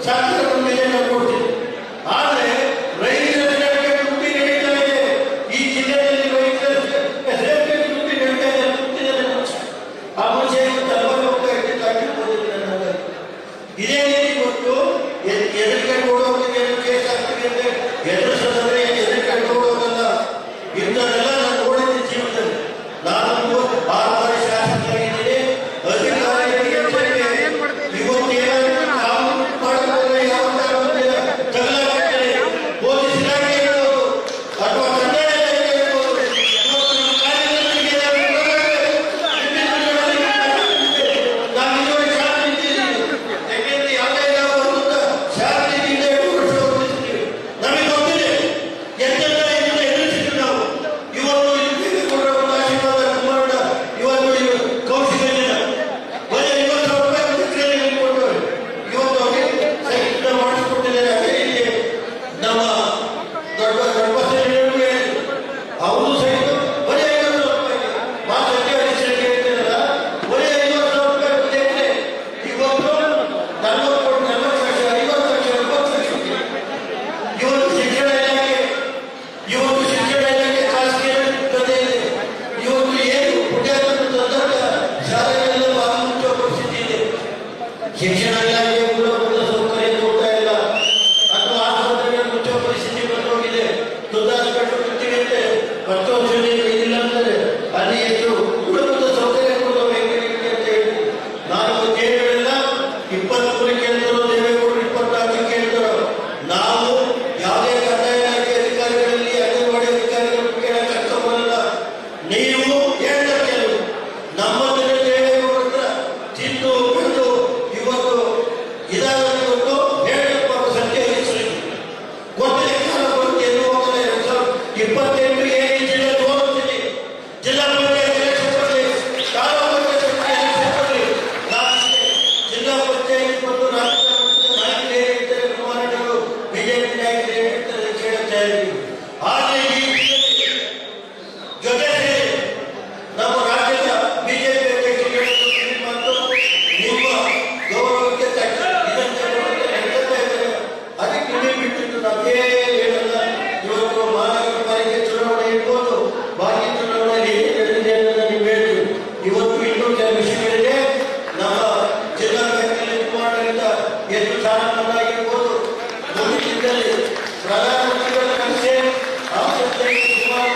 ಶಾಸಕರ ಮೇಲೆ ನಾವು ಕೊಡ್ತೀವಿ. ಆದರೆ ರೈತರ ದುಡ್ಡಿ ನಡೀತಾ ಇದೆ. ಈ ಜಿಲ್ಲೆಯಲ್ಲಿ ರೈತರ ದುಡ್ಡಿ ನಡೀತಾ ಇದೆ. ಆ ಮುಂಚೆ ಇದೇ ರೀತಿ ಗೊತ್ತು ಎದುರಿಗೆ ನೋಡೋರಿಗೆ ಕೇಸ್ ಆಗ್ತದೆ ಅಂತ ಎದುರಿಸೋದ್ರೆ ಎದುರಿಗೆ ನೋಡೋದಲ್ಲ. ಇಂಥದ್ದೆಲ್ಲ ನಾನು ನೋಡಿದ್ದೆ ಜೀವನದಲ್ಲಿ. ನಾನು 6 ಬಾರಿ ಶಾಸಕರಾಗಿದ್ದೀನಿ. ಅಧಿಕಾರಿಗಳಿಗೆ ಇವತ್ತೇನಾದ್ರು ಕಾನೂನು ಮಾಡೋದ್ರೆ ಯಾವ ತಗಲಾಗ್ತಾರೆ. ಪೊಲೀಸ್ ಇಲಾಖೆ ಇರ್ಬೋದು ಅಥವಾ ಕಂದಾಯ ಇಲಾಖೆ ಇರ್ಬೋದು. ಇವತ್ತು ಕಾರ್ಯದರ್ಶಿಗೆ ನಾವು ಇದುವರೆಗೆ ಶಾಂತಿ ಇದ್ದೀವಿ. ಯಾಕೆಂದ್ರೆ ಯಾವುದೇ ಯಾವ ಶಾಂತಿ ಇದೆ ನಮಗೆ ಗೊತ್ತಿದೆ. ಎಂತೆಲ್ಲ ಇದನ್ನ ಎದುರಿಸಿದ್ರು ನಾವು. ಇವತ್ತು ಆಶೀರ್ವಾದ ಕುಮಾರಣ್ಣ ಇವತ್ತು ಕೌಶಿಕ ಬರೀ 50,000 ರೂಪಾಯಿ ಕೊಟ್ಟರು. ಇವತ್ತು ಅವರಿಗೆ ಸಹಿತ ಮಾಡಿಸ್ಕೊಟ್ಟಿದ್ದಾರೆ. ಅದೇ ಇಲ್ಲಿ ನಮ್ಮ ದೊಡ್ಡ ಅವರು ಸಹಿತ ಬರೀ 50,000 ರೂಪಾಯಿ ಮಾತಕ್ಕೆ ಅಧಿಕಾರಿಗೆ ಹೇಳ್ತಾರಲ್ಲ, ಬರೀ 50,000 ರೂಪಾಯಿ ಕೊಟ್ಟಿದ್ರೆ ಇವತ್ತು 40 ಲಕ್ಷ 50 ಲಕ್ಷ 20 ಲಕ್ಷ. ಇವತ್ತು ಶಿಕ್ಷಣ ಇಲಾಖೆ ಖಾಸಗಿ ಕತೆ ಇದೆ. ಇವತ್ತು ಏನು ಪುಣ್ಯಾತ್ಮ ತಂದಾಗ ಶಾಲೆಗಳೆಲ್ಲ ಬಾಗಿಲು ಮುಚ್ಚುವ ಪರಿಸ್ಥಿತಿ ಇದೆ. ಶಿಕ್ಷಣ ಇಲಾಖೆ ಮೂಲಭೂತ ಸೌಕರ್ಯ ಕೊಡ್ತಾ ಇಲ್ಲ ಅಥವಾ ಆಸ್ಪತ್ರೆಗಳು ಮುಚ್ಚುವ ಪರಿಸ್ಥಿತಿ ಬಂದೋಗಿದೆ. ತುದ್ದಾಸ್ಪೆಟ್ಟು ಬಿಡ್ತೀವಿ ಅಂತೆ 10 ವರ್ಷ ಇದಿಲ್ಲ ಅಂತಾರೆ. ಅಲ್ಲಿ ಎಷ್ಟು ಮೂಲಭೂತ ಸೌಕರ್ಯ ಕೊಡೋದು ಹೆಂಗೆ ಅಂತ ಹೇಳಿ ನಾನು ಕೇಳಿಲ್ಲ. 23 ಕೇಳಿದ್ರು ದೇವೇಗೌಡರು 24 ಕೇಳಿದ್ರು. ನಾವು ಯಾವುದೇ ಕಂದಾಯ ಇಲಾಖೆ ಅಧಿಕಾರಿಗಳಲ್ಲಿ ಅಂಗನವಾಡಿ ಅಧಿಕಾರಿಗಳು ಕೇಳಕ್ಕೆ ಕಷ್ಟಪಡಲ್ಲ. ನೀವು ಹೇಳ್ತಾ ಕೆಲವು ನಮ್ಮದನ್ನ ದೇವೇಗೌಡರ ತಿಂದು ಬಿಟ್ಟು ಇವತ್ತು ಇದಾಗಿ ಇವತ್ತು ಹೇಳಪ್ಪ ಸಂಖ್ಯೆ ಹೆಚ್ಚಿದೆ. ಗೊತ್ತಿದೆ ಕಾಲ ಬರುತ್ತೆ ಎನ್ನುವಾಗ 2028 ಏನೇ ಜಿಲ್ಲೆ ತೋರಿಸ್ತೀನಿ. ಜಿಲ್ಲಾ ಪಂಚಾಯತ್ ಎಲೆಕ್ಷನ್ ಬರಲಿ, ತಾಲೂಕು ಪಂಚಾಯತ್ ಎಲೆಕ್ಷನ್ ಬರಲಿ. ಜಿಲ್ಲಾ ಪಂಚಾಯತ್ ಮತ್ತು ರಾಜ್ಯ ಮಟ್ಟದ ನಾಯಕರು ಏನಿರ್ತಾರೆ ಕುಮಾರಣ್ಣವರು ಬಿಜೆಪಿ ನಾಯಕರು ಏನಿರ್ತಾರೆ ಕೇಳುತ್ತಾ ಇದ್ದೀವಿ. ಆದರೆ ಈ ಜೊತೆ ನಮ್ಮ ರಾಜ್ಯದ ಬಿಜೆಪಿ ಅಧ್ಯಕ್ಷರಿಗೆ ಮತ್ತು ನಿಮ್ಮ ಗೌರವಕ್ಕೆ ತಕ್ಕ ಇದಂತೆ ಹೇಳ್ತಾ ಇದ್ದಾರೆ. ಅದಕ್ಕೆ ನಿಮಗೆ ಬಿಟ್ಟಿದ್ದು ನಾವೇ ಹೇಳಲ್ಲ. ಇವತ್ತು ಮಹಾನಗರ ಪಾಲಿಕೆ ಚುನಾವಣೆ ಇರ್ಬೋದು, ಬಾಕಿ ಚುನಾವಣೆಯಲ್ಲಿ ನಡೆದಿದೆ ಅನ್ನೋದನ್ನ ನೀವು ಹೇಳ್ತೀವಿ. ಇವತ್ತು ಇನ್ನೂ ಕೆಲವು ವಿಷಯಗಳಿದೆ. ನಮ್ಮ ಜಿಲ್ಲಾ ಬ್ಯಾಂಕಿನಲ್ಲಿ ಕುಮಾರಣ್ಣ ಎಷ್ಟು ಸಾಲ ಆಗಿರ್ಬೋದು. ಮುಗಿಸಿದ್ದಲ್ಲಿ ಪ್ರಧಾನಮಂತ್ರಿಗಳ ಕನಸೆ ಆಸ್ಪತ್ರೆಗೆ ಸುಮಾರು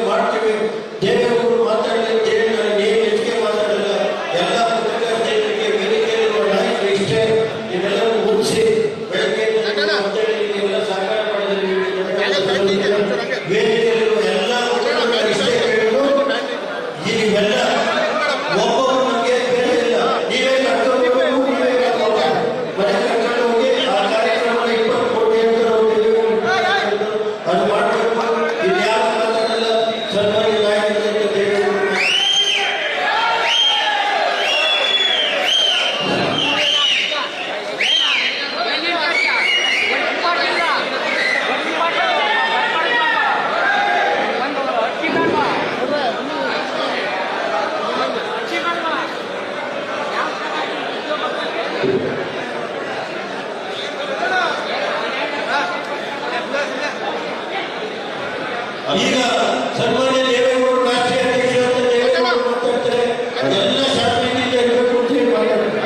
ಮಾಡ್ತೀವಿ. ದೇವೇಗೌಡರು ಮಾತಾಡಲಿ ಅಂತೇಳಿ ನಾನು ಏನು ಹೆಚ್ಚಿಗೆ ಮಾತಾಡಲ್ಲ. ಎಲ್ಲ ಪತ್ರಿಕಾ ಸ್ನೇಹಿತರಿಗೆ ವೇದಿಕೆಯಲ್ಲಿರುವ ನಾಯಕರು ಇಷ್ಟೇ ಇದೆಲ್ಲರೂ ಮುಗಿಸಿ ಬೆಳಗ್ಗೆ ಎಲ್ಲ ಸಹಕಾರ ಮಾಡಿದ್ರೆ ವೇದಿಕೆಯಲ್ಲಿರುವ ಎಲ್ಲ ಇಷ್ಟೇ ಕೇಳಲು ಇವೆಲ್ಲ ಒಬ್ಬರು ನಮಗೆ ಬೇರೆ ಇಲ್ಲ. ನೀವೇ ಕರ್ಕೊಂಡು ಹೋಗ್ಬೇಕು, ನೀವೇ ಮನೆ ಕರ್ಕೊಂಡು ಹೋಗಿ ಆ ಕಾರ್ಯಕ್ರಮ 20 ಕೋಟಿ ಅದು ಮಾಡಬೇಕು. ಇದು ಯಾರು ಮಾತಾಡಲ್ಲ. ಸನ್ಮಾನ್ಯ ನಾಯಕರಿಂದ ದೇವೇಗೌಡರು ಈಗ ಸನ್ಮಾನ್ಯ ದೇವೇಗೌಡರು ರಾಷ್ಟ್ರೀಯ ಅಧ್ಯಕ್ಷರು ಅಂತ ದೇವೇಗೌಡರು ಮಾತಾಡ್ತಾರೆ. ಅದೆಲ್ಲ ಶಾಸಕರಿಂದ ಇರಬೇಕು ಅಂತ ಹೇಳಿ ಮಾತಾಡ್ತಾರೆ.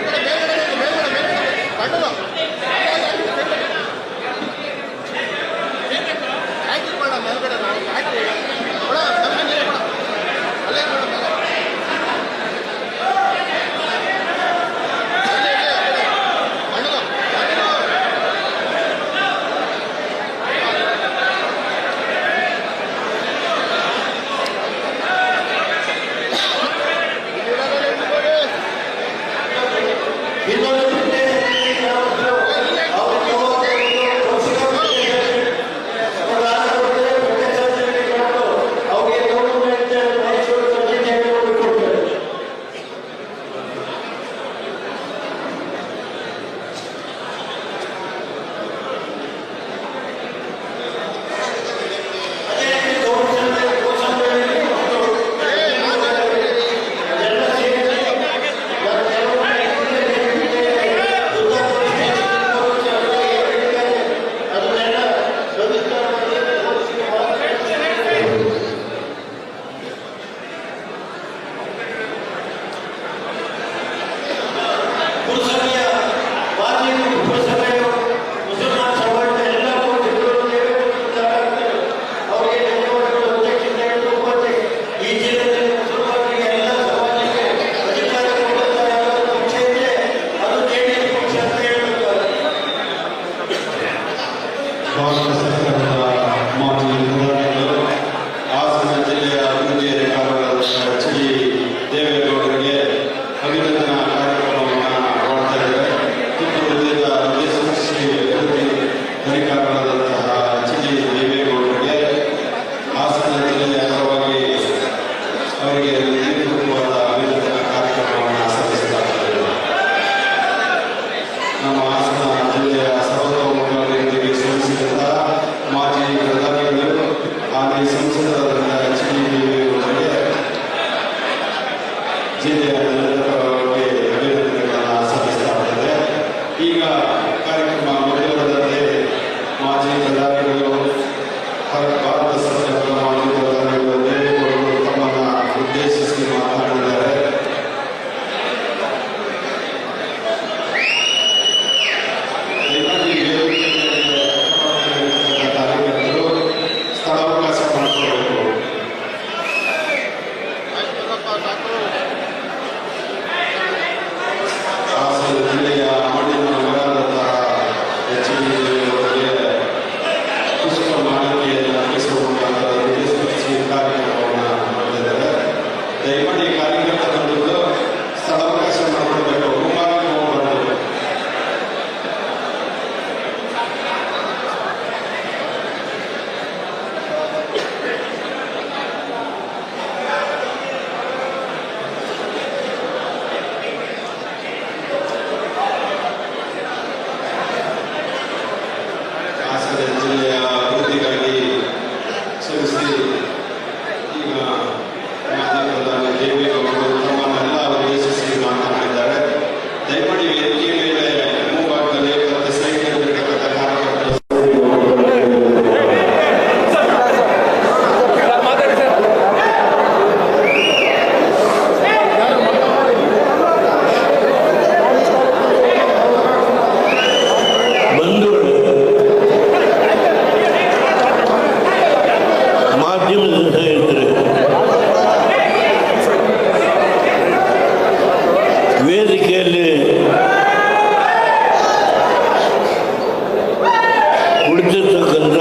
ವೇದಿಕೆಯಲ್ಲಿ ಕುಳಿತಿರ್ತಕ್ಕಂಥ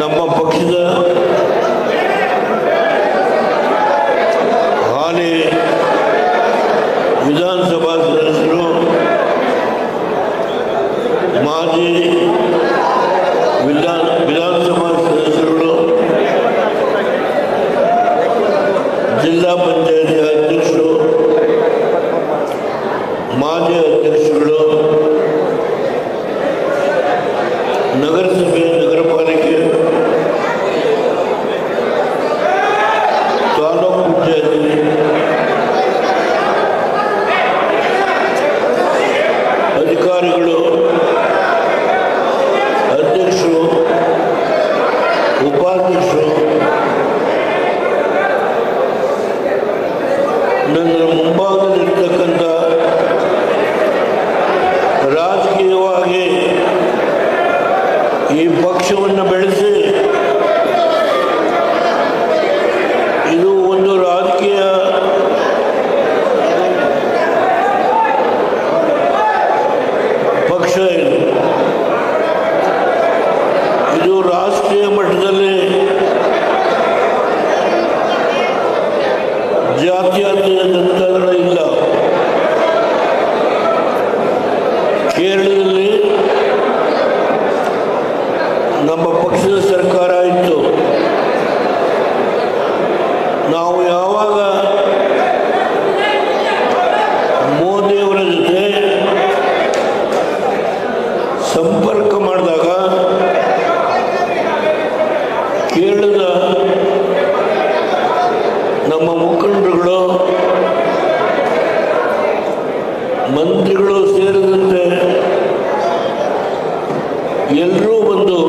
ನಮ್ಮ ಪಕ್ಷದ ಹಾಲಿ ವಿಧಾನಸಭಾ ಸದಸ್ಯರು, ಮಾಜಿ ವಿಧಾನಸಭಾ ಸದಸ್ಯರುಗಳು, ಜಿಲ್ಲಾ ಪಂಚಾಯತಿ ಅಧ್ಯಕ್ಷರು, ಮಾಜಿ ಅಧ್ಯಕ್ಷರುಗಳು, ನಗರಸಭೆ, ನಗರ ಪಾಲಿಕೆ, ತಾಲೂಕು ಪಂಚಾಯತಿ, ಅಧಿಕಾರಿಗಳು, ಅಧ್ಯಕ್ಷರು, ಉಪಾಧ್ಯಕ್ಷರು, ನನ್ನ ಮುಂಭಾಗದಲ್ಲಿರ್ತಕ್ಕಂಥ ರಾಜಕೀಯವಾಗಿ ಈ ಪಕ್ಷವನ್ನು ಬೆಳೆಸಿ ಇದು ಒಂದು ರಾಜಕೀಯ ಪಕ್ಷ, ಇದು ರಾಷ್ಟ್ರೀಯ ಮಟ್ಟದಲ್ಲಿ ಜಾತ್ಯತೀತ ಜನತಾದಳ ಇಲ್ಲ. ಕೇರಳದಲ್ಲಿ ನಮ್ಮ ಪಕ್ಷದ ಸರ್ಕಾರ ಇತ್ತು. ನಾವು ಯಾವಾಗ ಮೋದಿಯವರ ಜೊತೆ ಸಂಪರ್ಕ ಮಾಡಿದಾಗ ಕೇರಳದ ನಮ್ಮ ಮುಖಂಡರುಗಳು, ಮಂತ್ರಿಗಳು ಸೇರಿದಂತೆ ಎಲ್ಲರೂ ಬಂದು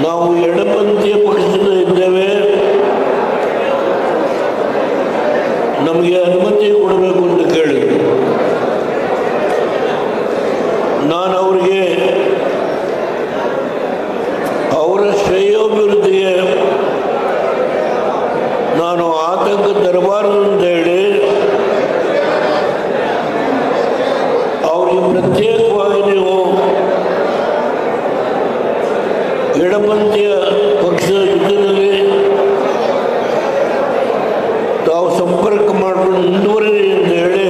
ನಾವು ಎಡಪಂಥೀಯ ಪಕ್ಷದಿಂದ ಇದ್ದೇವೆ, ನಮಗೆ ಅನುಮತಿ ಕೊಡಬೇಕು ಅಂತ ಕೇಳಿದ್ರು. ನಾನು ಅವರಿಗೆ ಅವರ ಶ್ರೇಯೋಭಿವೃದ್ಧಿಗೆ ನಾನು ಆತಂಕ ತರಬಾರದು ಅಂತ ಹೇಳಿ ಅವರಿಗೆ ಪ್ರತ್ಯೇಕವಾಗಿ ನೀವು ಎಡಪಂಥೀಯ ಪಕ್ಷದ ಜೊತೆಯಲ್ಲಿ ತಾವು ಸಂಪರ್ಕ ಮಾಡಿಕೊಂಡು ಮುಂದುವರಿರಿ ಅಂತ ಹೇಳಿ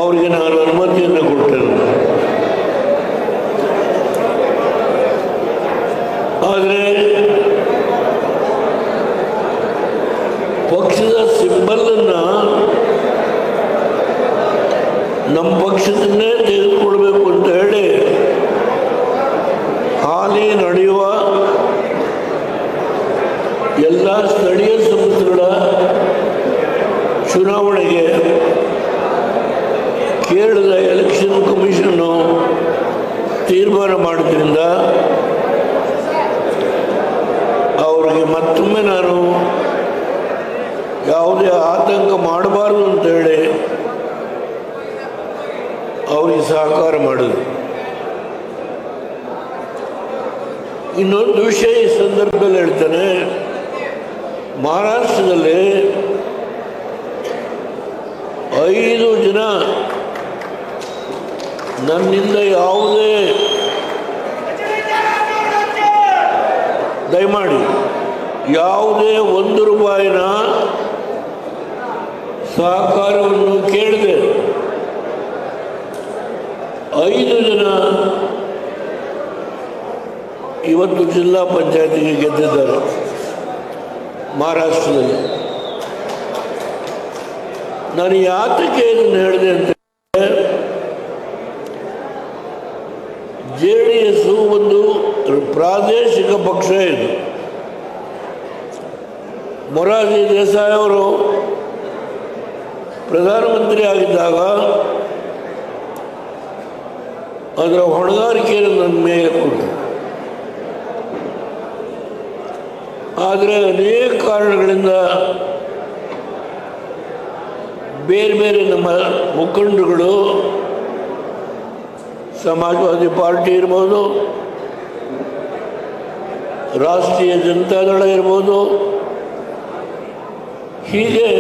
ಅವರಿಗೆ ನಾನು ಅನುಮತಿಯನ್ನು ಕೊಟ್ಟಿರುವುದು. ಆದರೆ ಪಕ್ಷದ ಸಿಂಬಲನ್ನು ನಮ್ಮ ಪಕ್ಷದನ್ನೇ ತೆಗೆದುಕೊಳ್ಬೇಕು ಅಂತ ಹೇಳಿ ಹಾಲಿ ನಡೆಯುವ ಎಲ್ಲ ಸ್ಥಳೀಯ ಸಂಸ್ಥೆಗಳ ಚುನಾವಣೆಗೆ ಕೇರಳದ ಎಲೆಕ್ಷನ್ ಕಮಿಷನ್ನು ತೀರ್ಮಾನ ಮಾಡೋದ್ರಿಂದ ಅವರಿಗೆ ಮತ್ತೊಮ್ಮೆ ನಾನು ಯಾವುದೇ ಆತಂಕ ಮಾಡಬಾರದು ಅಂತೇಳಿ ಅವರಿಗೆ ಸಹಕಾರ ಮಾಡಿದ್ರು. ಇನ್ನೊಂದು ವಿಷಯ ಈ ಸಂದರ್ಭದಲ್ಲಿ ಹೇಳ್ತಾನೆ, ಮಹಾರಾಷ್ಟ್ರದಲ್ಲಿ 5 ಜನ ನನ್ನಿಂದ ಯಾವುದೇ ದಯಮಾಡಿ ಯಾವುದೇ 1 ರೂಪಾಯಿನ ಸಹಕಾರವನ್ನು ಕೇಳಿದೆ. 5 ಜನ ಇವತ್ತು ಜಿಲ್ಲಾ ಪಂಚಾಯತಿಗೆ ಗೆದ್ದಿದ್ದಾರೆ ಮಹಾರಾಷ್ಟ್ರದಲ್ಲಿ. ನಾನು ಯಾತಕ್ಕೆ ಇದನ್ನು ಹೇಳಿದೆ ಅಂತ JDS ಒಂದು ಪ್ರಾದೇಶಿಕ ಪಕ್ಷ ಇದು. ಮೊರಾರ್ಜಿ ದೇಸಾಯಿ ಅವರು ಪ್ರಧಾನಮಂತ್ರಿ ಆಗಿದ್ದಾಗ ಅದರ ಹೊಣೆಗಾರಿಕೆಯನ್ನು ನನ್ನ ಮೇಲೆ ಕೊಟ್ಟರು. ಆದರೆ ಅನೇಕ ಕಾರಣಗಳಿಂದ ಬೇರೆ ಬೇರೆ ನಮ್ಮ ಮುಖಂಡರುಗಳು, ಸಮಾಜವಾದಿ ಪಾರ್ಟಿ ಇರ್ಬೋದು, ರಾಷ್ಟ್ರೀಯ ಜನತಾದಳ ಇರ್ಬೋದು, ಹೀಗೆ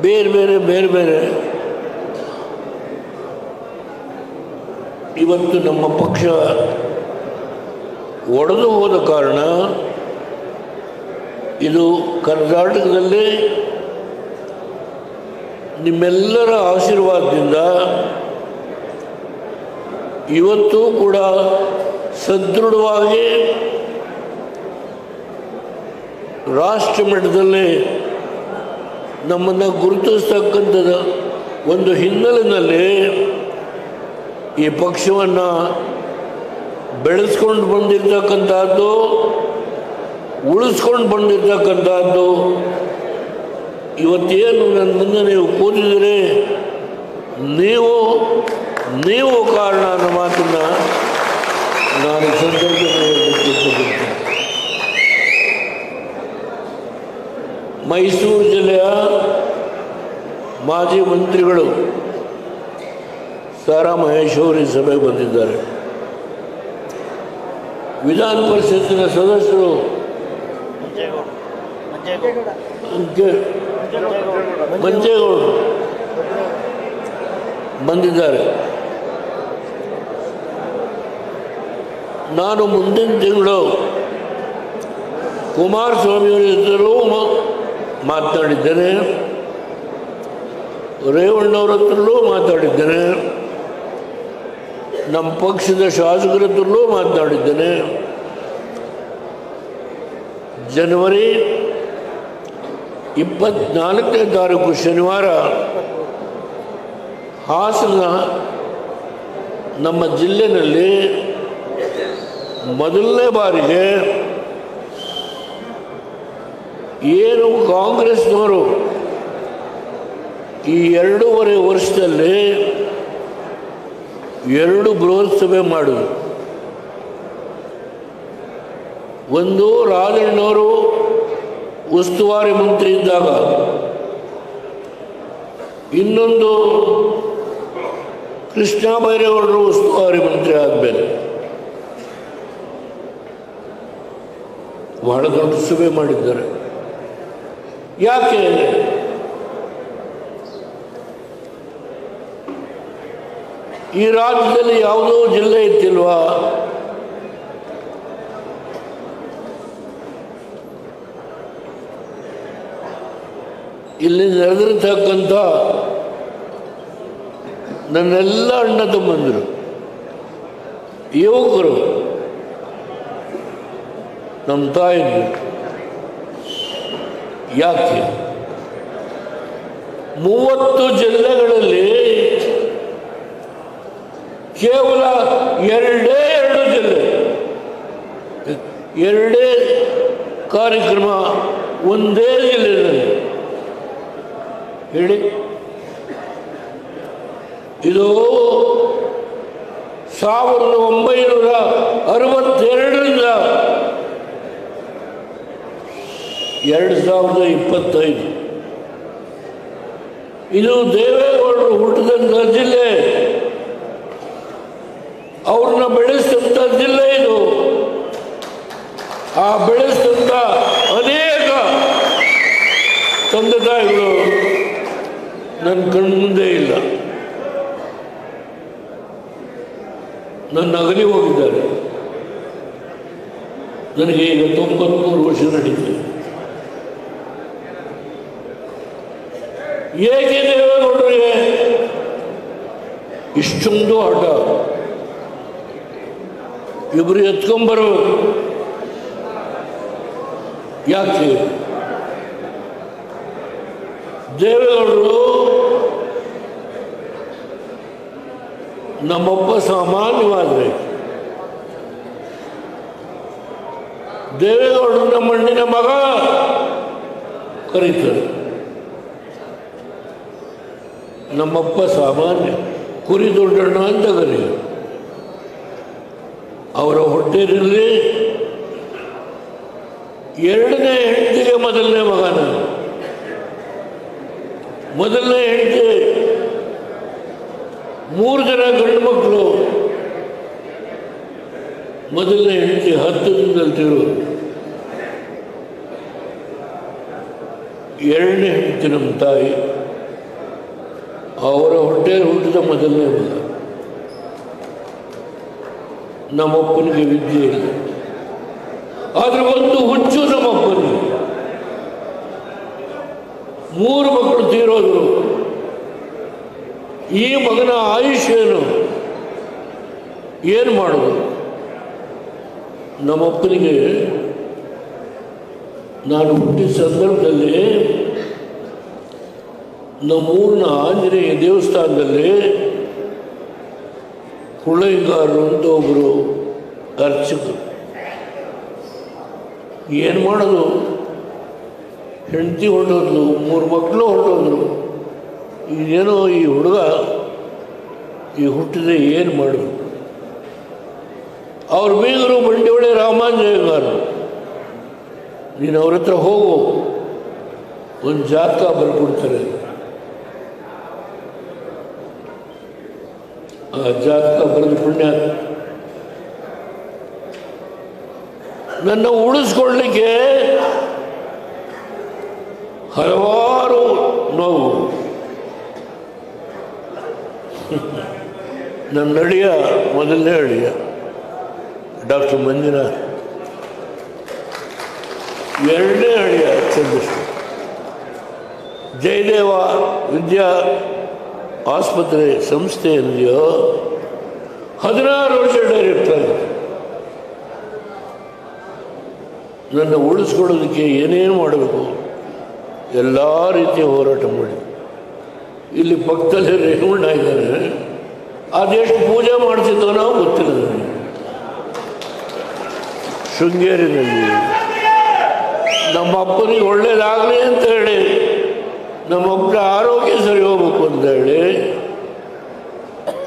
ಬೇರೆ ಬೇರೆ ಬೇರೆ ಬೇರೆ ಇವತ್ತು ನಮ್ಮ ಪಕ್ಷ ಒಡೆದು ಹೋದ ಕಾರಣ ಇದು ಕರ್ನಾಟಕದಲ್ಲಿ ನಿಮ್ಮೆಲ್ಲರ ಆಶೀರ್ವಾದದಿಂದ ಇವತ್ತು ಕೂಡ ಸದೃಢವಾಗಿ ರಾಷ್ಟ್ರ ಮಟ್ಟದಲ್ಲಿ ನಮ್ಮನ್ನು ಗುರುತಿಸ್ತಕ್ಕಂಥದ್ದು ಒಂದು ಹಿನ್ನೆಲೆಯಲ್ಲಿ ಈ ಪಕ್ಷವನ್ನು ಬೆಳೆಸ್ಕೊಂಡು ಬಂದಿರತಕ್ಕಂಥದ್ದು, ಉಳಿಸ್ಕೊಂಡು ಬಂದಿರತಕ್ಕಂಥದ್ದು, ಇವತ್ತೇನು ನನ್ನ ಮುಂದೆ ನೀವು ಕೂತಿದ್ದೀರಿ, ನೀವು ಕಾರಣ ಅನ್ನೋ ಮಾತನ್ನು ನಾನು ಸಂದರ್ಭದಲ್ಲಿ ಮೈಸೂರು ಜಿಲ್ಲೆಯ ಮಾಜಿ ಮಂತ್ರಿಗಳು ಸಾರಾ ಮಹೇಶ್ ಅವರು ಈ ಸಭೆಗೆ ಬಂದಿದ್ದಾರೆ. ವಿಧಾನ ಪರಿಷತ್ತಿನ ಸದಸ್ಯರು ಮಂಜೇಗೌಡರು ಬಂದಿದ್ದಾರೆ. ನಾನು ಮುಂದಿನ ತಿಂಗಳು ಕುಮಾರಸ್ವಾಮಿಯವರ ಜೊತೆಲೂ ಮಾತನಾಡಿದ್ದೇನೆ, ರೇವಣ್ಣವ್ರ ಹತ್ರಲ್ಲೂ ಮಾತಾಡಿದ್ದೇನೆ, ನಮ್ಮ ಪಕ್ಷದ ಶಾಸಕರ ಹತ್ರಲ್ಲೂ ಮಾತನಾಡಿದ್ದೇನೆ. ಜನವರಿ 24ನೇ ತಾರೀಕು ಶನಿವಾರ ಹಾಸನ ನಮ್ಮ ಜಿಲ್ಲೆಯಲ್ಲಿ ಮೊದಲನೇ ಬಾರಿಗೆ ಏನು ಕಾಂಗ್ರೆಸ್ನವರು ಈ 2.5 ವರ್ಷದಲ್ಲಿ 2 ಬೃಹತ್ ಸಭೆ ಮಾಡಿದ್ರು. ಒಂದು ರಾಜಣ್ಣವರು ಉಸ್ತುವಾರಿ ಮಂತ್ರಿ ಇದ್ದಾಗ, ಇನ್ನೊಂದು ಕೃಷ್ಣ ಬೈರೇಗೌಡರು ಉಸ್ತುವಾರಿ ಮಂತ್ರಿ ಆದಮೇಲೆ ಬಹಳ ದೊಡ್ಡ ಸಭೆ ಮಾಡಿದ್ದಾರೆ. ಯಾಕೆ? ಈ ರಾಜ್ಯದಲ್ಲಿ ಯಾವುದೋ ಜಿಲ್ಲೆ ಇತ್ತಿಲ್ವಾ? ಇಲ್ಲಿ ನಡೆದಿರ್ತಕ್ಕಂಥ ನನ್ನೆಲ್ಲ ಅಣ್ಣ ತಮ್ಮಂದಿರು, ಯುವಕರು, ನಮ್ಮ ತಾಯಿದ್ರು, ಯಾಕೆ 30 ಜಿಲ್ಲೆಗಳಲ್ಲಿ ಕೇವಲ 2 ಜಿಲ್ಲೆ, 2 ಕಾರ್ಯಕ್ರಮ ಒಂದೇ ಜಿಲ್ಲೆಯಲ್ಲಿ ಹೇಳಿ. ಇದು 1962ರಿಂದ 2025 ಇದು ದೇವೇಗೌಡರು ಹುಟ್ಟಿದಂಥ ಜಿಲ್ಲೆ, ಅವ್ರನ್ನ ಬೆಳೆಸಿದಂಥ ಜಿಲ್ಲೆ ಇದು. ಆ ಬೆಳೆಸಿದಂಥ ಅನೇಕ ತಂದೆ ತಾಯಿಗಳು ನನ್ನ ಕಣ್ಮುಂದೆ ಇಲ್ಲ, ನನ್ನ ಅಗಲಿ ಹೋಗಿದ್ದಾರೆ. ನನಗೆ ಈಗ 93 ವರ್ಷ ನಡೀತದೆ. ಏಕೆ ದೇವೇಗೌಡರಿಗೆ ಇಷ್ಟೊಂದು ಆಟ? ಇಬ್ಬರು ಎತ್ಕೊಂಬರ್ಬೇಕು. ಯಾಕೆ? ದೇವೇಗೌಡರು ನಮ್ಮಪ್ಪ ಸಾಮಾನ್ಯವಾದರೆ, ದೇವೇಗೌಡರು ನಮ್ಮ ಅಣ್ಣಿನ ಮಗ ಕರೀತಾರೆ. ನಮ್ಮಪ್ಪ ಸಾಮಾನ್ಯ ಕುರಿ ದೊಡ್ಡಣ್ಣ ಅಂತ ಕರೀತಾರೆ. ಅವರ ಹೊಟ್ಟೆಯಲ್ಲಿ 2ನೇ ಹೆಂಡತಿಗೆ ಮೊದಲನೇ ಮಗ ನಾನು. ಮೊದಲನೇ ಹೆಂಡತಿ 3 ಜನ ಗಂಡು ಮಕ್ಕಳು. ಮೊದಲನೇ ಹೆಂಡತಿ 10 ದಿನದಲ್ಲಿ ತಿರುವುದು. ಎರಡನೇ ಹೆಂಡತಿ ನಮ್ಮ ತಾಯಿ, ಅವರ ಹೊಟ್ಟೆಯಲ್ಲಿ ಹುಟ್ಟಿದ ಮೊದಲನೇ ಮಗ. ನಮ್ಮಪ್ಪನಿಗೆ ವಿದ್ಯೆ ಇಲ್ಲ, ಆದರೆ ಒಂದು ಹುಚ್ಚು ನಮ್ಮಪ್ಪನಿಗೆ. 3 ಮಕ್ಕಳು ತೀರೋದ್ರು. ಈ ಮಗನ ಆಯುಷ್ ಏನು ಮಾಡೋದು? ನಮ್ಮಪ್ಪನಿಗೆ ನಾನು ಹುಟ್ಟಿದ ಸಂದರ್ಭದಲ್ಲಿ ನಮ್ಮೂರಿನ ಆಂಜನೇಯ ದೇವಸ್ಥಾನದಲ್ಲಿ ಹುಳೈಗಾರರು ಅಂತ ಒಬ್ಬರು ಅರ್ಚಕರು. ಏನು ಮಾಡೋದು? ಹೆಂಡತಿ ಹೊರಟೋದ್ರು, 3 ಮಕ್ಕಳು ಹೊರಟೋದ್ರು. ಇದೇನೋ ಈ ಹುಡುಗ ಈ ಹುಟ್ಟಿದ್ರೆ ಏನು ಮಾಡೋದು? ಅವ್ರ ಬೀಗರು ಬಂಡಿವಳೆ ರಾಮಾಂಜನೇಯಗಾರರು. ನೀನು ಅವ್ರ ಹತ್ರ ಹೋಗು, ಒಂದು ಜಾತಕ ಬರ್ಕೊಡ್ತಾರೆ. ಆ ಜಾತಕ ಬರೆದು ಪುಣ್ಯ ನನ್ನ ಉಳಿಸ್ಕೊಳ್ಳಿಕ್ಕೆ ಹಲವಾರು ನೋವು. ನನ್ನ ಅಳಿಯ, ಮೊದಲನೇ ಅಳಿಯ ಡಾಕ್ಟರ್ ಮಂಜುನಾಥ್, ಎರಡನೇ ಅಳಿಯ ಚಂದ್ರಶೇಖರ್. ಜಯದೇವ ವಿದ್ಯಾ ಆಸ್ಪತ್ರೆ ಸಂಸ್ಥೆ ಏನಿದೆಯೋ 16 ವರ್ಷ ಡೈರೆಕ್ಟರ್ ಆಗಿದೆ. ನನ್ನ ಉಳಿಸ್ಕೊಳ್ಳೋದಕ್ಕೆ ಏನೇನು ಮಾಡಬೇಕು ಎಲ್ಲ ರೀತಿಯ ಹೋರಾಟ ಮಾಡಿ. ಇಲ್ಲಿ ಪಕ್ಕದಲ್ಲಿ ರೇವಣ್ಣ ಇದ್ದಾರೆ, ಅದೆಷ್ಟು ಪೂಜೆ ಮಾಡ್ತಿದ್ದೋ ಗೊತ್ತಿಲ್ಲ ನನಗೆ. ಶೃಂಗೇರಿನಲ್ಲಿ ನಮ್ಮ ಅಪ್ಪನಿಗೆ ಒಳ್ಳೇದಾಗಲಿ ಅಂತ ಹೇಳಿ, ನಮ್ಮಪ್ಪನ ಆರೋಗ್ಯ ಸರಿ ಹೋಗ್ಬೇಕು ಅಂತ ಹೇಳಿ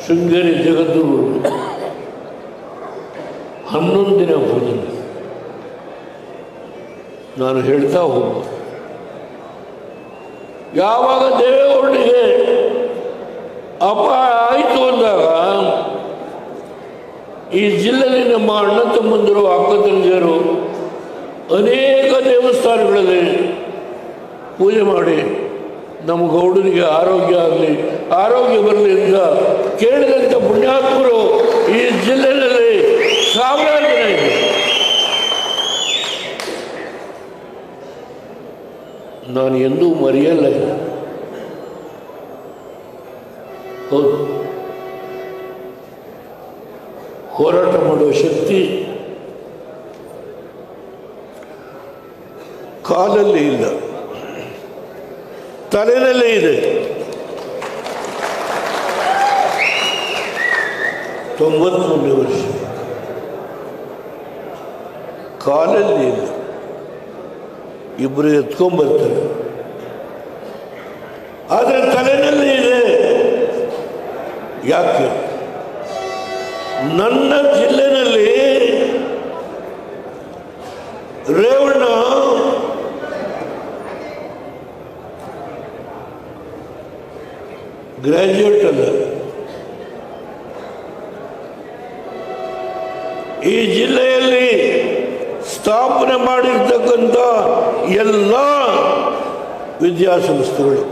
ಶೃಂಗೇರಿ ಜಗದ್ಗುರು 11 ದಿನ ಪೂಜೆ ನಾನು ಹೇಳ್ತಾ ಹೋಗ್ಬೋದು. ಯಾವಾಗ ದೇವೇಗೌಡನಿಗೆ ಅಪಾಯ ಆಯಿತು ಅಂದಾಗ ಈ ಜಿಲ್ಲೆಯಲ್ಲಿ ನಮ್ಮ ಅಣ್ಣ ತಮ್ಮಂದಿರು, ಅಕ್ಕ ತಂಗಿಯರು ಅನೇಕ ದೇವಸ್ಥಾನಗಳಲ್ಲಿ ಪೂಜೆ ಮಾಡಿ ನಮ್ಮ ಗೌಡನಿಗೆ ಆರೋಗ್ಯ ಆಗಲಿ, ಆರೋಗ್ಯ ಬರಲಿ ಅಂತ ಕೇಳಿದಂಥ ಪುಣ್ಯಾತ್ಮರು ಈ ಜಿಲ್ಲೆಯಲ್ಲಿ ಸಾವಿರಾರು ಜನ ಇದ್ದಾರೆ. ನಾನು ಎಂದೂ ಮರೆಯಲ್ಲ. ಹೌದು, ಹೋರಾಟ ಮಾಡುವ ಶಕ್ತಿ ಕಾಲಲ್ಲಿ ಇಲ್ಲ, ತಲೆಯಲ್ಲೇ ಇದೆ. 93 ವರ್ಷ ಕಾಲಲ್ಲಿ ಇಲ್ಲ. ಇಬ್ಬರು ಎತ್ಕೊಂಡ್ಬರ್ತಾರೆ, ಆದರೆ ತಲೆಯಲ್ಲಿ ಇದೆ. ಯಾಕೆ? ನನ್ನ ಜಿಲ್ಲೆಯಲ್ಲಿ ರೇವಣ್ಣ ಗ್ರ್ಯಾಜುಯೇಟ್ ಅಲ್ಲ. ಈ ಜಿಲ್ಲೆಯಲ್ಲಿ ಸ್ಥಾಪನೆ ಮಾಡಿರ್ತಕ್ಕಂಥ ಎಲ್ಲ ವಿದ್ಯಾಸಂಸ್ಥೆಗಳು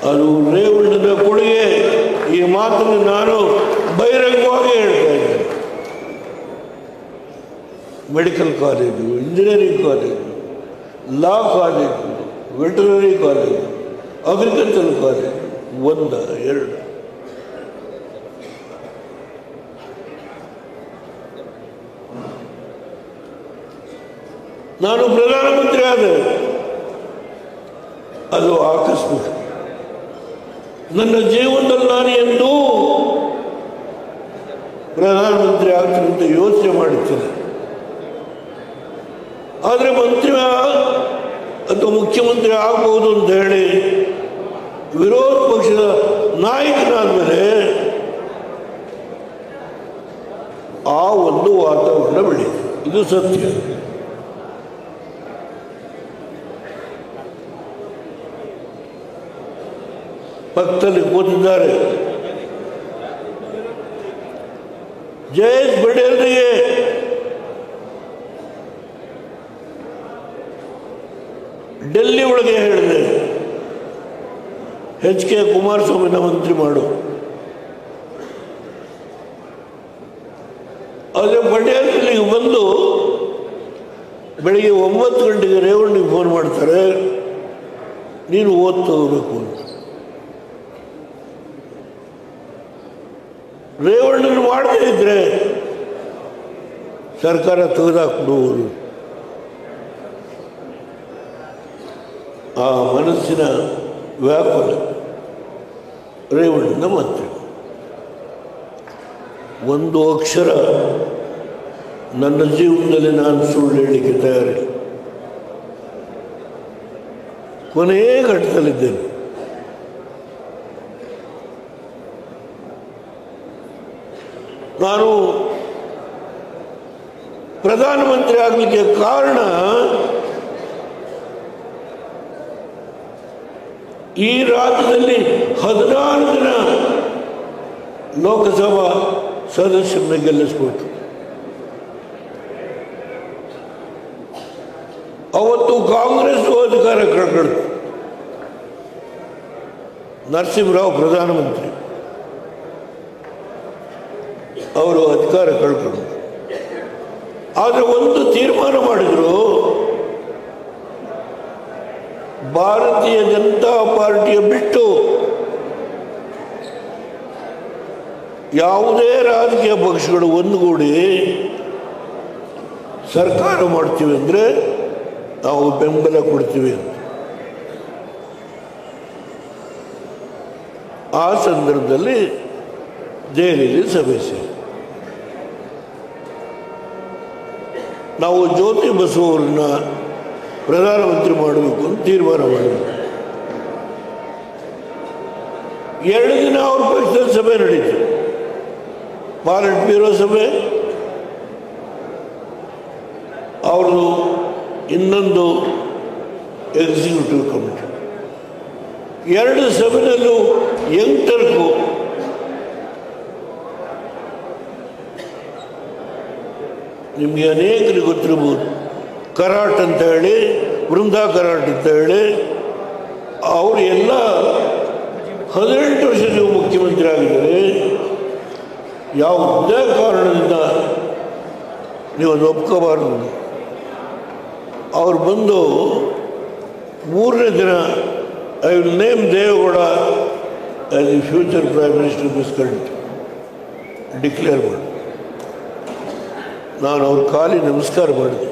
ಅದು ರೇವಣ್ಣನ ಕೊಡುಗೆ. ಈ ಮಾತನ್ನು ನಾನು ಬಹಿರಂಗವಾಗಿ ಹೇಳ್ತಾ ಇದ್ದೇನೆ. Medical college, engineering college, law college, veterinary college, agriculture college, 1, 2. ನಾನು ಪ್ರಧಾನಮಂತ್ರಿ ಆದೆ, ಅದು ಆಕಸ್ಮಿಕ. ನನ್ನ ಜೀವನದಲ್ಲಿ ನಾನು ಎಂದೂ ಪ್ರಧಾನಮಂತ್ರಿ ಆಗ್ತೀನಿ ಅಂತ ಯೋಚನೆ ಮಾಡುತ್ತೇನೆ. ಆದರೆ ಮಂತ್ರಿ ಅಥವಾ ಮುಖ್ಯಮಂತ್ರಿ ಆಗ್ಬೋದು ಅಂತ ಹೇಳಿ ವಿರೋಧ ಪಕ್ಷದ ನಾಯಕನಾದ ಮೇಲೆ ಆ ಒಂದು ವಾತಾವರಣ ಬೆಳೀತು. ಇದು ಸತ್ಯ. ಪಕ್ಕದಲ್ಲಿ ಕೂತಿದ್ದಾರೆ ಜಯೇಶ್ ಪಟೇಲ್ರಿಗೆ ಡೆಲ್ಲಿ ಒಳಗೆ ಹೇಳಿದೆ, HK ಕುಮಾರಸ್ವಾಮಿನ ಮಂತ್ರಿ ಮಾಡು. ಆದರೆ ಪಟೇಲ್ಗೆ ಬಂದು ಬೆಳಿಗ್ಗೆ 9 ಗಂಟೆಗೆ ರೇವಣ್ಣಿಗೆ ಫೋನ್ ಮಾಡ್ತಾರೆ, ನೀನು ಓದ್ತಾ ಹೋಗ್ಬೇಕು ಅಂತ. ರೇವಣ್ಣನ ಮಾಡದೇ ಇದ್ರೆ ಸರ್ಕಾರ ತೆಗೆದಾಕ್ಬಿಡುವುದು. ಆ ಮನಸ್ಸಿನ ವ್ಯಾಕುಲ ರೇವಣ್ಣನ ಮಂತ್ರಿ. ಒಂದು ಅಕ್ಷರ ನನ್ನ ಜೀವನದಲ್ಲಿ ನಾನು ಸುಳ್ಳು ಹೇಳಲಿಕ್ಕೆ ತಯಾರಿಲ್ಲ. ಕೊನೆಯ ಘಟ್ಟದಲ್ಲಿದ್ದೇನೆ. ನಾನು ಪ್ರಧಾನಮಂತ್ರಿ ಆಗಲಿಕ್ಕೆ ಕಾರಣ ಈ ರಾಜ್ಯದಲ್ಲಿ 14 ಜನ ಲೋಕಸಭಾ ಸದಸ್ಯರನ್ನ ಗೆಲ್ಲಿಸ್ಬೇಕು. ಅವತ್ತು ಕಾಂಗ್ರೆಸ್ ಅಧಿಕಾರ ಕಳ್ಕೊಳ್ತು. ನರಸಿಂಹರಾವ್ ಪ್ರಧಾನಮಂತ್ರಿ, ಅವರು ಅಧಿಕಾರ ಕಳ್ಕೊಂಡು. ಆದರೆ ಒಂದು ತೀರ್ಮಾನ ಮಾಡಿದ್ರು, ಭಾರತೀಯ ಜನತಾ ಪಾರ್ಟಿಯ ಬಿಟ್ಟು ಯಾವುದೇ ರಾಜಕೀಯ ಪಕ್ಷಗಳು ಒಂದುಗೂಡಿ ಸರ್ಕಾರ ಮಾಡ್ತೀವಿ ಅಂದರೆ ನಾವು ಬೆಂಬಲ ಕೊಡ್ತೀವಿ ಅಂತ. ಆ ಸಂದರ್ಭದಲ್ಲಿ ದೆಹಲಿಯಲ್ಲಿ ಸಭೆ ಸೇರಿ ನಾವು ಜ್ಯೋತಿ ಬಸು ಅವರನ್ನ ಪ್ರಧಾನಮಂತ್ರಿ ಮಾಡಬೇಕು ಅಂತ ತೀರ್ಮಾನ ಮಾಡಿದ್ವಿ. 2 ದಿನ ಅವ್ರ ಪಕ್ಷದ ಸಭೆ ನಡೀತು. ಪಾಲಿಟ್ ಬ್ಯೂರೋ ಸಭೆ, ಅವ್ರದ್ದು ಇನ್ನೊಂದು ಎಕ್ಸಿಕ್ಯೂಟಿವ್ ಕಮಿಟಿ. 2 ಸಭೆಯಲ್ಲೂ ಯಂಗ್ ಟರ್ಕು ನಿಮಗೆ ಅನೇಕರಿಗೆ ಗೊತ್ತಿರ್ಬೋದು. ಕರಾಟ್ ಅಂತ ಹೇಳಿ, ವೃಂದಾ ಕರಾಟ್ ಅಂತ ಹೇಳಿ, ಅವರು ಎಲ್ಲ 18 ವರ್ಷ ನೀವು ಮುಖ್ಯಮಂತ್ರಿ ಆಗಿದ್ದಾರೆ, ಯಾವುದೇ ಕಾರಣದಿಂದ ನೀವು ಅದು ಒಪ್ಕೋಬಾರ್ದು. ಅವ್ರು ಬಂದು 3ನೇ ದಿನ I will name Deve Gowda as the future prime minister of this country declare ಮಾಡಿ. ನಾನು ಅವ್ರ ಕಾಲಿ ನಮಸ್ಕಾರ ಮಾಡಿದೆ.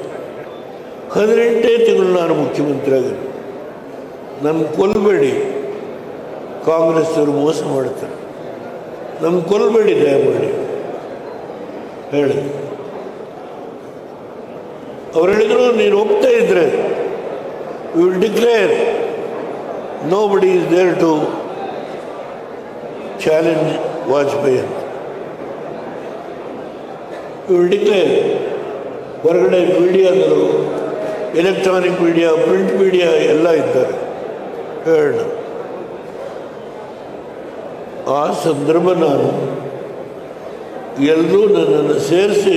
18 ತಿಂಗಳು ನಾನು ಮುಖ್ಯಮಂತ್ರಿ ಆಗಿದ್ದೆ. ನನ್ನ ಕೊಲ್ಲಬೇಡಿ, ಕಾಂಗ್ರೆಸ್ ಅವರು ಮೋಸ ಮಾಡ್ತಾರೆ, ನಮ್ಮ ಕೊಲ್ಲಬೇಡಿ ದಯಮಾಡಿ ಹೇಳಿ. ಅವ್ರು ಹೇಳಿದರು, ನೀನು ಒಪ್ತಾ ಇದ್ರೆ you will declare nobody is there to challenge Vajpayee ಅಂತ. You will declare. ಹೊರಗಡೆ ಮೀಡಿಯಾದರು, ಎಲೆಕ್ಟ್ರಾನಿಕ್ ಮೀಡಿಯಾ, ಪ್ರಿಂಟ್ ಮೀಡಿಯಾ ಎಲ್ಲ ಇದ್ದಾರೆ, ಹೇಳ. ಆ ಸಂದರ್ಭ ನಾನು ಎಲ್ಲರೂ ನನ್ನನ್ನು ಸೇರಿಸಿ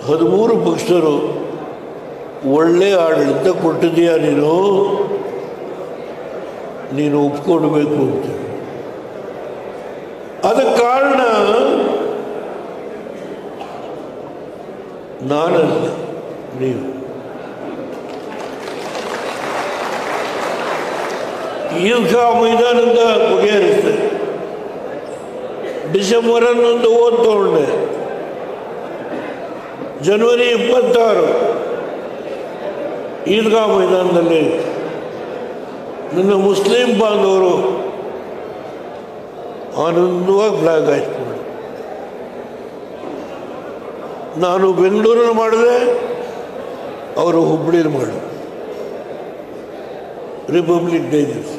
13 ಪಕ್ಷರು ಒಳ್ಳೆಯ ಆಡಳಿತ ಕೊಟ್ಟಿದೆಯಾ, ನೀನು ಒಪ್ಕೊಡ್ಬೇಕು ಅಂತ. ಅದಕ್ಕೆ ಕಾರಣ ನಾನಲ್ಲ, ನೀವು. ಈದ್ಗಾ ಮೈದಾನದ ಬಗೆಹರಿಸ್ತೆ. ಡಿಸೆಂಬರ್ 11 ಓದ್ ತಗೊಂಡೆ. ಜನವರಿ 26 ಈದ್ಗಾ ಮೈದಾನದಲ್ಲಿ ನನ್ನ ಮುಸ್ಲಿಂ ಬಾಂಧವರು ಆನಂದವಾಗಿ ಫ್ಲಾಗ್ ಹಾಯಿಸ್ಕೊಂಡು, ನಾನು ಬೆಂಗಳೂರಲ್ಲಿ ಮಾಡಿದೆ, ಅವರು ಹುಬ್ಬಳ್ಳಿಯಲ್ಲಿ ಮಾಡಿದ್ರು. ರಿಪಬ್ಲಿಕ್ ಡೇ ದಿವಸ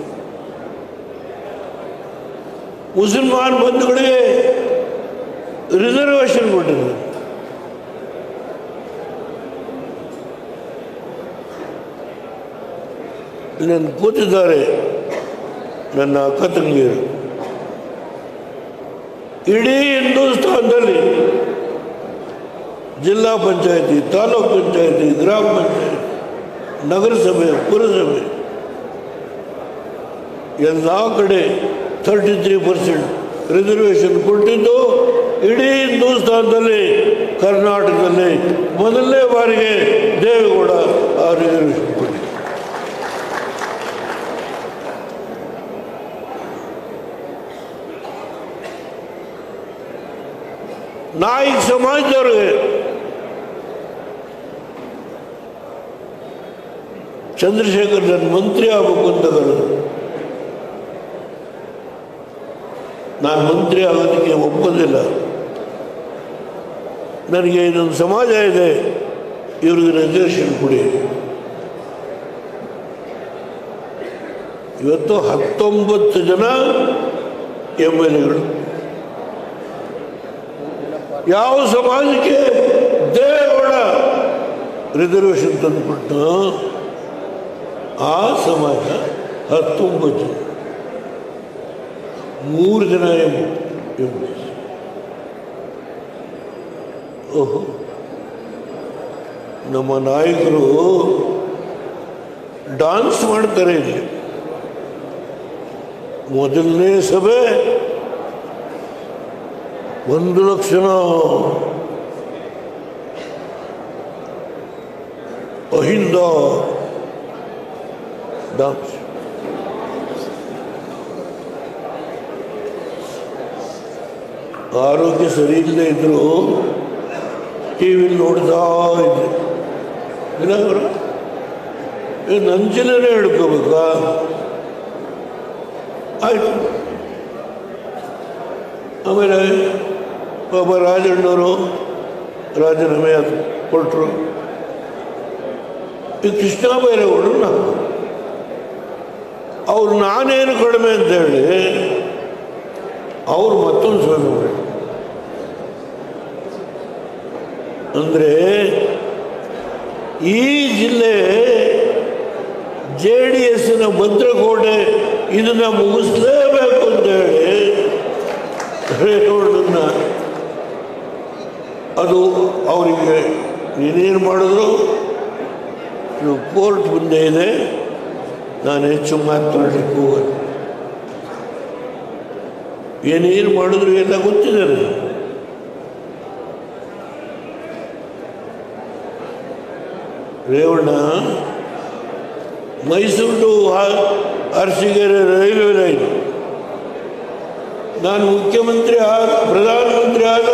ಮುಸಲ್ಮಾನ್ ಬಂಧುಗಳಿಗೆ ರಿಸರ್ವೇಷನ್ ಕೊಟ್ಟಿದ್ರು. ನನ್ನ ಕೂತಿದ್ದಾರೆ ನನ್ನ ಅಕ್ಕ ತಂಗಿಯರು. ಇಡೀ ಹಿಂದೂಸ್ತಾನದಲ್ಲಿ ಜಿಲ್ಲಾ ಪಂಚಾಯತಿ, ತಾಲೂಕ್ ಪಂಚಾಯತಿ, ಗ್ರಾಮ ಪಂಚಾಯತಿ ನಗರಸಭೆ, ಪುರಸಭೆ ಎಲ್ಲ ಕಡೆ 33% ರಿಸರ್ವೇಷನ್ ಕೊಟ್ಟಿದ್ದು ಇಡೀ ಹಿಂದೂಸ್ತಾನದಲ್ಲಿ, ಕರ್ನಾಟಕದಲ್ಲಿ ಮೊದಲನೇ ಬಾರಿಗೆ ದೇವೇಗೌಡ ಆ ರಿಸರ್ವೇಷನ್ ಕೊಟ್ಟಿದ್ದು. ನಾಯಿಕ್ ಸಮಾಜದವ್ರಿಗೆ ಚಂದ್ರಶೇಖರ್ ನನ್ನ ಮಂತ್ರಿ ಆಗಬೇಕು ಅಂತ ಕರೆದು, ನಾನು ಮಂತ್ರಿ ಆಗೋದಕ್ಕೆ ಒಪ್ಪೋದಿಲ್ಲ. ನನಗೆ ಇದೊಂದು ಸಮಾಜ ಇದೆ, ಇವ್ರಿಗೆ ರಿಸರ್ವೇಷನ್ ಕೊಡಿ. ಇವತ್ತು 19 ಜನ MLAಗಳು. ಯಾವ ಸಮಾಜಕ್ಕೆ ದೇವೇಗೌಡ ರಿಸರ್ವೇಷನ್ ತಂದುಕೊಟ್ಟು ಆ ಸಮಾಜ 19 ಜನ, 3 ಜನ ಓಹೋ, ನಮ್ಮ ನಾಯಕರು ಡಾನ್ಸ್ ಮಾಡ್ತಾರೆ ಇಲ್ಲಿ. ಮೊದಲನೇ ಸಭೆ 1 ಲಕ್ಷ ಅಹಿಂದ ಡಾನ್ಸ್. ಆರೋಗ್ಯ ಸರಿ ಇಲ್ಲದೆ ಇದ್ರು ಟಿವಿಲಿ ನೋಡ್ತಾ ಇದ್ದೆ. ಏನಾದ್ರು ನನ್ನ ಜಿಲ್ಲೆನೇ ಹಿಡ್ಕೋಬೇಕಾ? ಆಯ್ತು. ಆಮೇಲೆ ಒಬ್ಬ ರಾಜಣ್ಣವರು ರಾಜೀನಾಮೆ ಕೊಟ್ಟರು. ಈ ಕೃಷ್ಣ ಬೈರೇಗೌಡರು ನಾನು, ಅವ್ರು ನಾನೇನು ಕಡಿಮೆ ಅಂತೇಳಿ ಅವರು ಮತ್ತೊಂದು ಸಭೆ ಮಾಡಿ, ಅಂದರೆ ಈ ಜಿಲ್ಲೆ JDSನ ಭದ್ರಕೋಟೆ, ಇದನ್ನು ಮುಗಿಸ್ಲೇಬೇಕು ಅಂತೇಳಿ ರೇಗೌಡರನ್ನ, ಅದು ಅವರಿಗೆ ಏನೇನು ಮಾಡಿದ್ರು. ಇದು ಕೋರ್ಟ್ ಮುಂದೆ ಇದೆ, ನಾನು ಹೆಚ್ಚು ಮಾತಾಡಲಿಕ್ಕೆ ಹೋಗೋದು. ಏನೇನು ಮಾಡಿದ್ರು ಎಲ್ಲ ಗೊತ್ತಿದೆ ನನಗೆ. Revanna Mysore to Arasikere railway line, ನಾನು ಮುಖ್ಯಮಂತ್ರಿ ಪ್ರಧಾನಮಂತ್ರಿ ಆದ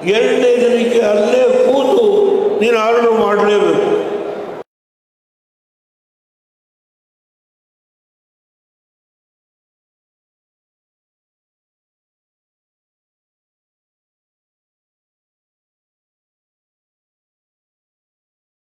2ನೇ ದಿನಕ್ಕೆ ಅಲ್ಲೇ ಕೂತು ನೀನು ಆರ್ಡರ್ ಮಾಡಲೇಬೇಕು.